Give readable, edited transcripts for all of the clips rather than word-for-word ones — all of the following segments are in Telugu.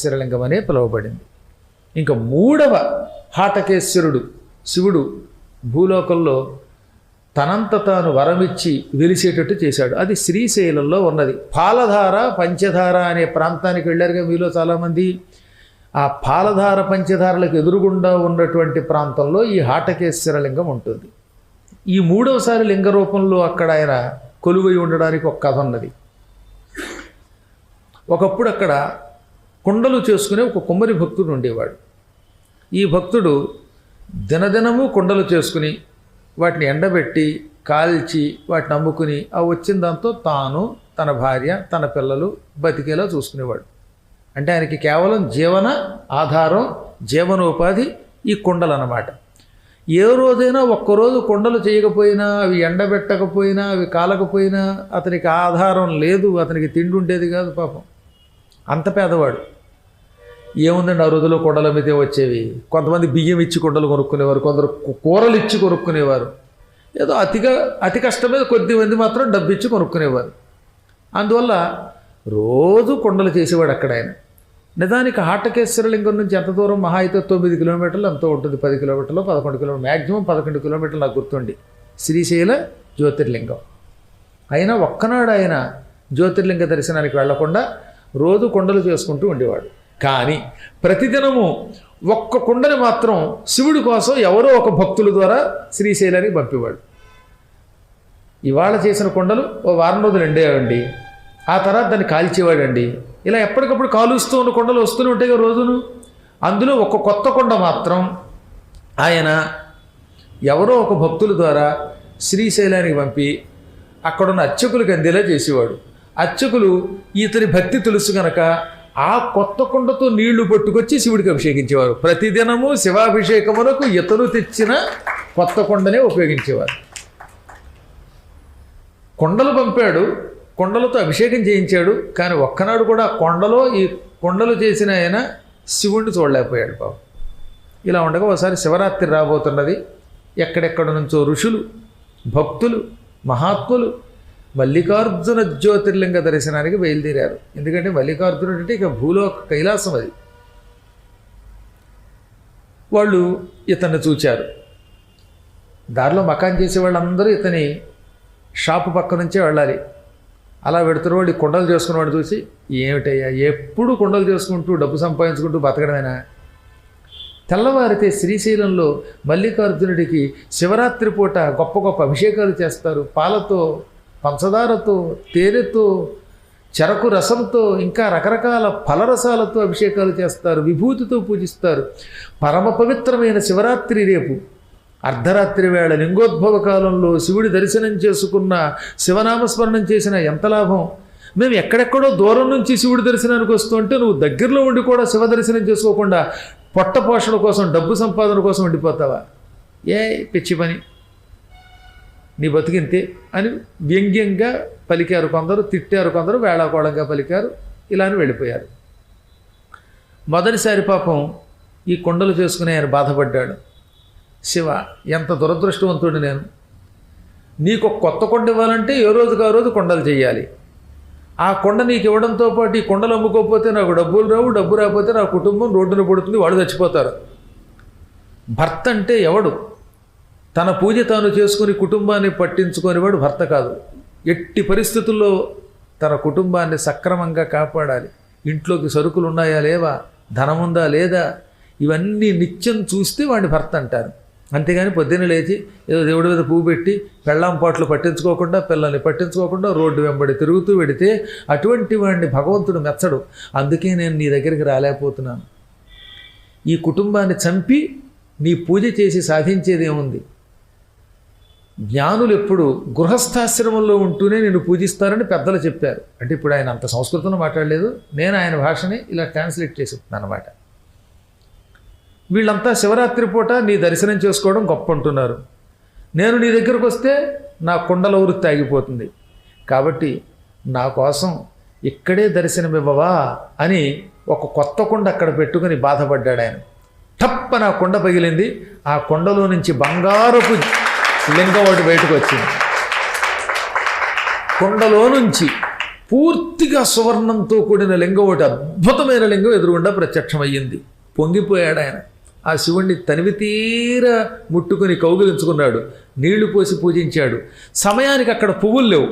హాటకేశ్వరలింగం అనే పిలువబడింది. ఇంకా మూడవ హాటకేశ్వరుడు శివుడు భూలోకంలో తనంత తాను వరమిచ్చి వెలిసేటట్టు చేశాడు. అది శ్రీశైలంలో ఉన్నది. పాలధార పంచధార అనే ప్రాంతానికి వెళ్ళారుగా మీలో చాలామంది. ఆ పాలధార పంచధారలకు ఎదురుగుండా ఉన్నటువంటి ప్రాంతంలో ఈ హాటకేశ్వరలింగం ఉంటుంది. ఈ మూడవసారి లింగ రూపంలో అక్కడ ఆయన కొలువై ఉండడానికి ఒక కథ ఉన్నది. ఒకప్పుడు అక్కడ కుండలు చేసుకునే ఒక కుమ్మరి భక్తుడు ఉండేవాడు. ఈ భక్తుడు దినదినము కుండలు చేసుకుని వాటిని ఎండబెట్టి కాల్చి వాటిని అమ్ముకుని ఆ వచ్చిన దాంతో తాను తన భార్య తన పిల్లలు బతికేలా చూసుకునేవాడు. అంటే ఆయనకి కేవలం జీవన ఆధారం జీవనోపాధి ఈ కుండలు అన్నమాట. ఏ రోజైనా ఒక్కరోజు కుండలు చేయకపోయినా అవి ఎండబెట్టకపోయినా అవి కాలకపోయినా అతనికి ఆధారం లేదు, అతనికి తిండి ఉండేది కాదు పాపం. అంత పేదవాడు. ఏముందండి ఆ రోజుల్లో కుండలు అమ్మితే వచ్చేవి. కొంతమంది బియ్యం ఇచ్చి కుండలు కొనుక్కునేవారు, కొందరు కూరలు ఇచ్చి కొనుక్కునేవారు. ఏదో అతి కష్టమే కొద్ది మంది మాత్రం డబ్బు ఇచ్చి కొనుక్కునేవారు. అందువల్ల రోజు కుండలు చేసేవాడు అక్కడ ఆయన. నిజానికి హాటకేశ్వరలింగం నుంచి ఎంత దూరం? మహా అయితే 9 కిలోమీటర్లు ఎంతో ఉంటుంది. 10 కిలోమీటర్లు 11 కిలోమీటర్లు, మ్యాక్సిమం 11 కిలోమీటర్లు నాకు గుర్తుండి శ్రీశైల జ్యోతిర్లింగం. అయినా ఒక్కనాడు ఆయన జ్యోతిర్లింగ దర్శనానికి వెళ్లకుండా రోజు కుండలు చేసుకుంటూ ఉండేవాడు. కానీ ప్రతిదినము ఒక్క కుండని మాత్రం శివుడి కోసం ఎవరో ఒక భక్తుల ద్వారా శ్రీశైలానికి పంపేవాడు. ఇవాళ చేసిన కుండలు ఓ వారం రోజులు ఎండేవండి, ఆ తర్వాత దాన్ని కాల్చేవాడండి. ఇలా ఎప్పటికప్పుడు కాలుస్తూ ఉన్న కుండలు వస్తూనే ఉంటాయి రోజును. అందులో ఒక కొత్త కుండ మాత్రం ఆయన ఎవరో ఒక భక్తుల ద్వారా శ్రీశైలానికి పంపి అక్కడున్న అర్చకులకు అందేలా చేసేవాడు. అర్చకులు ఇతని భక్తి తెలుసు గనక ఆ కొత్త కుండతో నీళ్లు పట్టుకొచ్చి శివుడికి అభిషేకించేవారు. ప్రతిదినము శివాభిషేకములకు ఇతను తెచ్చిన కొత్త కుండనే ఉపయోగించేవారు. కొండలు పంపాడు, కొండలతో అభిషేకం చేయించాడు. కానీ ఒక్కనాడు కూడా కొండలో ఈ కొండలు చేసిన ఆయన శివుడిని చూడలేకపోయాడు పాపం. ఇలా ఉండగా ఒకసారి శివరాత్రి రాబోతున్నది. ఎక్కడెక్కడ నుంచో ఋషులు, భక్తులు, మహాత్ములు మల్లికార్జున జ్యోతిర్లింగ దర్శనానికి బయలుదేరారు. ఎందుకంటే మల్లికార్జునుడు అంటే ఇక భూలోక కైలాసం అది. వాళ్ళు ఇతన్ని చూచారు. దారిలో మకాన్ చేసే వాళ్ళందరూ ఇతని షాపు పక్క నుంచే వెళ్ళాలి. అలా పెడుతున్నవాడు ఈ కుండలు చేసుకున్నవాడు చూసి, ఏమిటయ్యా ఎప్పుడు కుండలు చేసుకుంటూ డబ్బు సంపాదించుకుంటూ బతకడమేనా? తెల్లవారితే శ్రీశైలంలో మల్లికార్జునుడికి శివరాత్రి పూట గొప్ప గొప్ప అభిషేకాలు చేస్తారు. పాలతో, పంచదారతో, తేనెతో, చెరకు రసంతో, ఇంకా రకరకాల ఫలరసాలతో అభిషేకాలు చేస్తారు. విభూతితో పూజిస్తారు. పరమ పవిత్రమైన శివరాత్రి రేపు అర్ధరాత్రి వేళ లింగోద్భవ కాలంలో శివుడి దర్శనం చేసుకున్న, శివనామస్మరణం చేసిన ఎంత లాభం. మేము ఎక్కడెక్కడో దూరం నుంచి శివుడి దర్శనానికి వస్తుంటే నువ్వు దగ్గరలో ఉండి కూడా శివ దర్శనం చేసుకోకుండా పొట్ట పోషణ కోసం, డబ్బు సంపాదన కోసం ఉండిపోతావా? ఏ పిచ్చి పని, నీ బతికింతే అని వ్యంగ్యంగా పలికారు కొందరు, తిట్టారు కొందరు, వేళాకోళంగా పలికారు. ఇలా అని వెళ్ళిపోయారు. మొదటిసారి పాపం ఈ కుండలు చేసుకుని ఆయన బాధపడ్డాడు. శివ, ఎంత దురదృష్టవంతుడు నేను. నీకు కొత్త కొండ ఇవ్వాలంటే ఏ రోజుకు ఆ రోజు కొండలు చేయాలి. ఆ కొండ నీకు ఇవ్వడంతో పాటు ఈ కొండలు అమ్ముకోకపోతే నాకు డబ్బులు రావు, డబ్బు రాకపోతే నా కుటుంబం రోడ్డున పడుతుంది, వాడు చచ్చిపోతారు. భర్త అంటే ఎవడు? తన పూజ తాను చేసుకుని కుటుంబాన్ని పట్టించుకునేవాడు భర్త కాదు. ఎట్టి పరిస్థితుల్లో తన కుటుంబాన్ని సక్రమంగా కాపాడాలి. ఇంట్లోకి సరుకులు ఉన్నాయా లేవా, ధనముందా లేదా, ఇవన్నీ నిత్యం చూస్తే వాడిని భర్త అంటారు. అంతేగాని పొద్దున్న లేచి ఏదో దేవుడి మీద పువ్వు పెట్టి పెళ్ళాం పాటలు పట్టించుకోకుండా, పిల్లల్ని పట్టించుకోకుండా రోడ్డు వెంబడి తిరుగుతూ పెడితే అటువంటి వాడిని భగవంతుడు మెచ్చడు. అందుకే నేను నీ దగ్గరికి రాలేకపోతున్నాను. ఈ కుటుంబాన్ని చంపి నీ పూజ చేసి సాధించేది ఏముంది? జ్ఞానులు ఎప్పుడు గృహస్థాశ్రమంలో ఉంటూనే నిన్ను పూజిస్తారని పెద్దలు చెప్పారు. అంటే ఇప్పుడు ఆయన అంత సంస్కృతంలో మాట్లాడలేదు, నేను ఆయన భాషని ఇలా ట్రాన్స్లేట్ చేసి అన్నమాట. వీళ్ళంతా శివరాత్రి పూట నీ దర్శనం చేసుకోవడం గొప్ప అంటున్నారు. నేను నీ దగ్గరకు వస్తే నా కుండల వృత్తి ఆగిపోతుంది. కాబట్టి నా కోసం ఇక్కడే దర్శనమివ్వవా అని ఒక కొత్త కుండ అక్కడ పెట్టుకుని బాధపడ్డాడు ఆయన. టప్పన ఆ కుండ పగిలింది. ఆ కుండలో నుంచి బంగారపు లింగం ఒకటి బయటకు వచ్చింది. కుండలో నుంచి పూర్తిగా సువర్ణంతో కూడిన లింగం, ఒకటి అద్భుతమైన లింగం ఎదురుగుండా ప్రత్యక్షమయ్యింది. పొంగిపోయాడు ఆయన. ఆ శివుణ్ణి తనివి తీర ముట్టుకుని కౌగిలించుకున్నాడు, నీళ్లు పోసి పూజించాడు. సమయానికి అక్కడ పువ్వులు లేవు.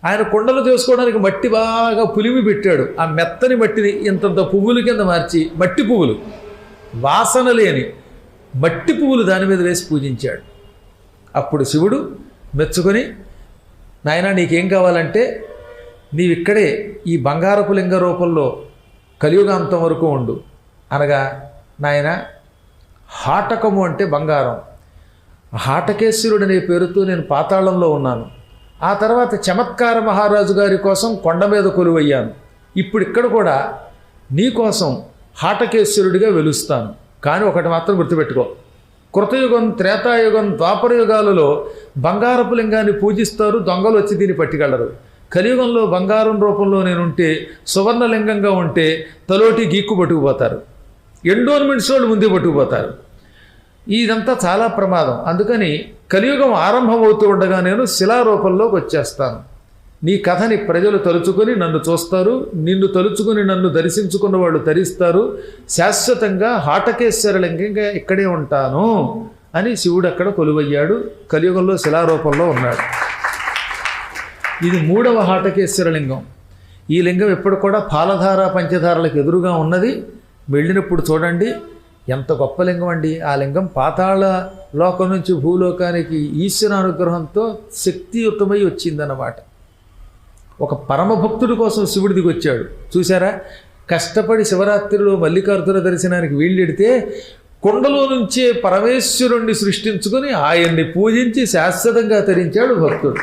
ఆయన కుండలు చేసుకోవడానికి మట్టి బాగా పులిమి పెట్టాడు. ఆ మెత్తని మట్టిని ఇంతంత పువ్వుల కింద మార్చి, మట్టి పువ్వులు, వాసన లేని మట్టి పువ్వులు దాని మీద వేసి పూజించాడు. అప్పుడు శివుడు మెచ్చుకొని, నాయనా నీకేం కావాలంటే నీవిక్కడే ఈ బంగారపు లింగ రూపంలో కలియుగాంతం వరకు ఉండు అనగా, నాయన హాటకము అంటే బంగారం, హాటకేశ్వరుడు అనే పేరుతో నేను పాతాళంలో ఉన్నాను. ఆ తర్వాత చమత్కార మహారాజు గారి కోసం కొండ మీద కొలువయ్యాను. ఇప్పుడు ఇక్కడ కూడా నీకోసం హాటకేశ్వరుడిగా వెలుస్తాను. కానీ ఒకటి మాత్రం గుర్తుపెట్టుకో, కృతయుగం, త్రేతాయుగం, ద్వాపరయుగాలలో బంగారపు లింగాన్ని పూజిస్తారు, దొంగలు వచ్చి దీన్ని పట్టుకెళ్ళరు. కలియుగంలో బంగారం రూపంలో నేనుంటే, సువర్ణలింగంగా ఉంటే తలోటి గీక్కు పట్టుకుపోతారు, ఎండోర్మెంట్స్ వాళ్ళు ముందే పట్టుకుపోతారు. ఇదంతా చాలా ప్రమాదం. అందుకని కలియుగం ఆరంభమవుతూ ఉండగా నేను శిలారూపంలోకి వచ్చేస్తాను. నీ కథని ప్రజలు తలుచుకొని నన్ను చూస్తారు, నిన్ను తలుచుకొని నన్ను దర్శించుకున్న వాళ్ళు తరిస్తారు. శాశ్వతంగా హాటకేశ్వర లింగంగా ఇక్కడే ఉంటాను అని శివుడు అక్కడ కొలువయ్యాడు. కలియుగంలో శిలారూపంలో ఉన్నాడు. ఇది 3వ హాటకేశ్వర లింగం. ఈ లింగం ఎప్పుడు కూడా పాలధార పంచధారలకు ఎదురుగా ఉన్నది. వెళ్ళినప్పుడు చూడండి, ఎంత గొప్ప లింగం అండి. ఆ లింగం పాతాళ లోకం నుంచి భూలోకానికి ఈశ్వర అనుగ్రహంతో శక్తియుతమై వచ్చిందన్నమాట. ఒక పరమభక్తుడి కోసం శివుడి దిగి వచ్చాడు. చూసారా, కష్టపడి శివరాత్రిలో మల్లికార్జున దర్శనానికి వీళ్ళెడితే కొండలో నుంచే పరమేశ్వరుణ్ణి సృష్టించుకొని ఆయన్ని పూజించి శాశ్వతంగా తరించాడు భక్తుడు.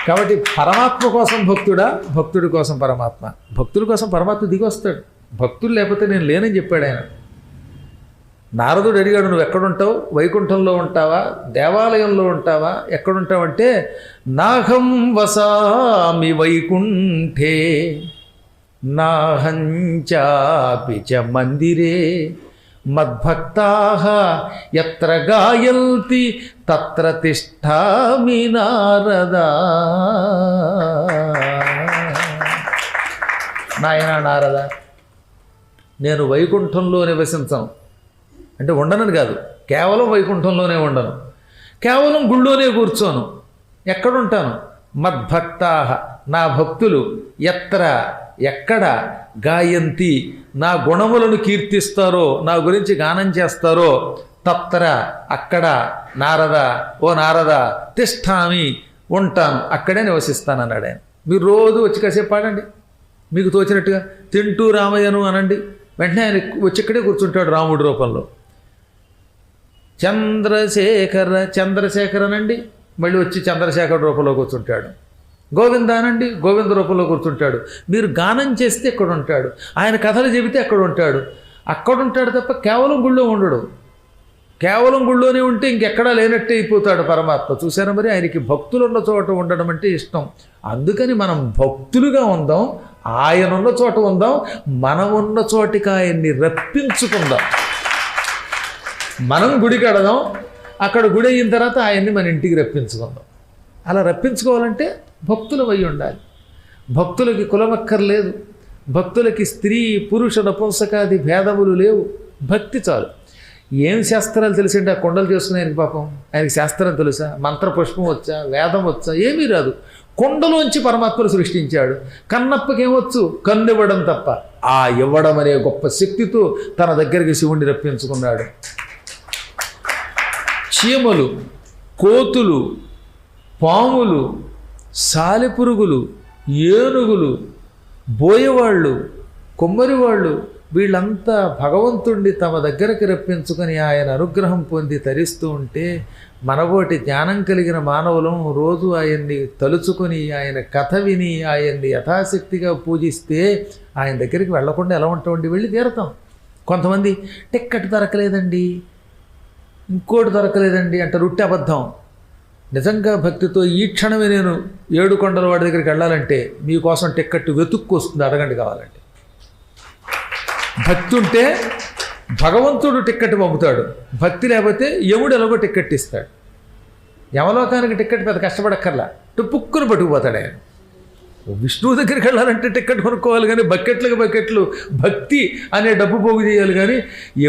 కాబట్టి పరమాత్మ కోసం భక్తుడా, భక్తుడి కోసం పరమాత్మ. భక్తుడి కోసం పరమాత్మ దిగి వస్తాడు. భక్తులు లేకపోతే నేను లేనని చెప్పాడు ఆయన. నారదుడు అడిగాడు, నువ్వు ఎక్కడుంటావు? వైకుంఠంలో ఉంటావా, దేవాలయంలో ఉంటావా, ఎక్కడుంటావంటే, నాహం వసామి వైకుంఠే నాహంచాపి చ మందిరే మద్భక్తాః యత్ర గాయంతి తత్ర తిష్ఠామి నారదా. నాయనా నారద, నేను వైకుంఠంలో నివసించను అంటే ఉండనని కాదు, కేవలం వైకుంఠంలోనే ఉండను, కేవలం గుళ్ళోనే కూర్చోను. ఎక్కడుంటాను? మద్భక్తాః, నా భక్తులు, ఎత్ర, ఎక్కడ, గాయంతి, నా గుణములను కీర్తిస్తారో, నా గురించి గానం చేస్తారో, తత్ర, అక్కడ, నారద, ఓ నారద, తిష్ఠామి, ఉంటాను, అక్కడే నివసిస్తాను అన్నాడు ఆయన. మీరు రోజు వచ్చి కాసేపు పాడండి, మీకు తోచినట్టుగా తింటూ రామయ్యను అనండి, వెంటనే ఆయన వచ్చి ఇక్కడే కూర్చుంటాడు రాముడి రూపంలో. చంద్రశేఖర, చంద్రశేఖర్ అనండి, మళ్ళీ వచ్చి చంద్రశేఖర రూపంలో కూర్చుంటాడు. గోవింద అనండి, గోవింద రూపంలో కూర్చుంటాడు. మీరు గానం చేస్తే ఎక్కడ ఉంటాడు, ఆయన కథలు చెబితే ఎక్కడ ఉంటాడు, అక్కడ ఉంటాడు తప్ప కేవలం గుళ్ళో ఉండడు. కేవలం గుళ్ళోనే ఉంటే ఇంకెక్కడా లేనట్టే అయిపోతాడు పరమాత్మ. చూసారా మరి, ఆయనకి భక్తులు ఉన్న చోట ఉండడం అంటే ఇష్టం. అందుకని మనం భక్తులుగా ఉందాం, ఆయన ఉన్న చోట ఉందాం, మనం ఉన్న చోటికి ఆయన్ని రప్పించుకుందాం. మనం గుడి కడదాం, అక్కడ గుడి అయిన తర్వాత ఆయన్ని మన ఇంటికి రప్పించుకుందాం. అలా రప్పించుకోవాలంటే భక్తులు అయి ఉండాలి. భక్తులకి కులమక్కర్లేదు, భక్తులకి స్త్రీ పురుష నపుంసకాది భేదములు లేవు. భక్తి చాలు. ఏం శాస్త్రాలు తెలిసింటే ఆ కొండలు చేసుకునే ఆయనకి పాపం, ఆయనకి శాస్త్రం తెలుసా, మంత్రపుష్పం వచ్చా, వేదం వచ్చా, ఏమీ రాదు. కొండలోంచి పరమాత్మను సృష్టించాడు. కన్నప్పకేమొచ్చు? కన్నివ్వడం తప్ప. ఆ ఇవ్వడం అనే గొప్ప శక్తితో తన దగ్గరికి శివుణ్ణి రప్పించుకున్నాడు. చీమలు, కోతులు, పాములు, సాలెపురుగులు, ఏనుగులు, బోయవాళ్ళు, కొమ్మరివాళ్ళు, వీళ్ళంతా భగవంతుణ్ణి తమ దగ్గరికి రప్పించుకొని ఆయన అనుగ్రహం పొంది తరిస్తూ ఉంటే, మనబోటి జ్ఞానం కలిగిన మానవులం రోజు ఆయన్ని తలుచుకొని ఆయన కథ విని ఆయన్ని యథాశక్తిగా పూజిస్తే ఆయన దగ్గరికి వెళ్లకుండా ఎలా ఉంటామండి? వెళ్ళి తీరతాం. కొంతమంది టిక్కెట్ దొరకలేదండి, ఇంకోటి దొరకలేదండి అంటారు. ఉట్టి అబద్ధం. నిజంగా భక్తితో ఈ క్షణమే నేను ఏడుకొండల వాడి దగ్గరికి వెళ్ళాలంటే మీకోసం టిక్కెట్ వెతుక్కొస్తుంది, అడగండి కావాలంటే. భక్తి ఉంటే భగవంతుడు టిక్కెట్ పంపుతాడు, భక్తి లేకపోతే యముడు ఎలాగో టిక్కెట్ ఇస్తాడు. యమలోకానికి టిక్కెట్ పెద్ద కష్టపడక్కర్లా, టుప్పుక్కుని పట్టుకుపోతాడు ఆయన. విష్ణువు దగ్గరికి వెళ్ళాలంటే టికెట్ కొనుక్కోవాలి కానీ బకెట్లకు బకెట్లు భక్తి అనే డబ్బు పోగు చేయాలి కానీ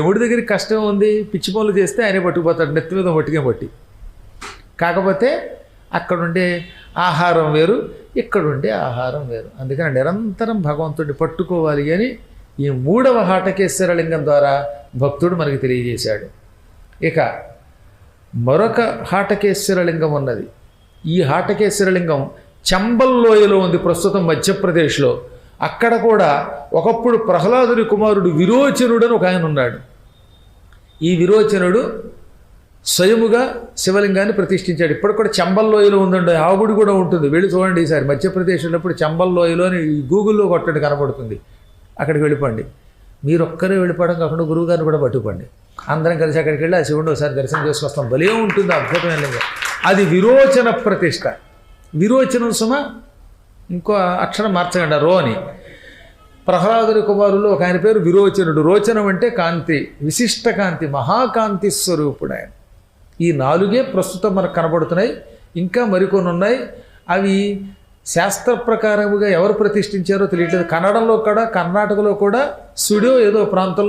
ఎవడి దగ్గరికి కష్టం ఉంది, పిచ్చి పనులు చేస్తే ఆయనే పట్టుకుపోతాడు నెత్తి మీద పట్టుకే పట్టి. కాకపోతే అక్కడుండే ఆహారం వేరు, ఇక్కడుండే ఆహారం వేరు. అందుకని నిరంతరం భగవంతుడిని పట్టుకోవాలి అని ఈ 3వ హాటకేశ్వర లింగం ద్వారా భక్తుడు మనకి తెలియజేశాడు. ఇక మరొక హాటకేశ్వర లింగం ఉన్నది. ఈ హాటకేశ్వర లింగం చంబల్ లోయలో ఉంది, ప్రస్తుతం మధ్యప్రదేశ్లో. అక్కడ కూడా ఒకప్పుడు ప్రహ్లాదుని కుమారుడు విరోచనుడు అని ఒక ఆయన ఉన్నాడు. ఈ విరోచనుడు స్వయముగా శివలింగాన్ని ప్రతిష్ఠించాడు. ఇప్పటికి కూడా చంబల్ లోయలో ఉందండి, ఆ గుడి కూడా ఉంటుంది. వెళ్ళి చూడండి ఈసారి మధ్యప్రదేశ్ ఉన్నప్పుడు చంబల్ లోయలో అని గూగుల్లో కొట్టండి కనబడుతుంది. అక్కడికి వెళ్ళిపోండి. మీరు ఒక్కరే వెళ్ళిపోవడం కాకుండా గురువుగారిని కూడా పట్టుకోండి. అందరం కలిసి అక్కడికి వెళ్ళి ఆ శివుడిని ఒకసారి దర్శనం చేసుకొస్తాం. భలే ఉంటుంది అద్భుతమైన లింగం. అది విరోచన ప్రతిష్ఠ. విరోచనం సుమ ఇంకో అక్షరం మార్చకండి, రోని. ప్రహ్లాదుని కుమారులు ఒక ఆయన పేరు విరోచనుడు. రోచనం అంటే కాంతి, విశిష్ట కాంతి, మహాకాంతి స్వరూపుడు ఆయన. ఈ 4 ప్రస్తుతం మనకు కనబడుతున్నాయి. ఇంకా మరికొన్ని ఉన్నాయి. అవి శాస్త్ర ప్రకారముగా ఎవరు ప్రతిష్ఠించారో తెలియట్లేదు. కన్నడంలో కూడా, కర్ణాటకలో కూడా సుడియో ఏదో ప్రాంతంలో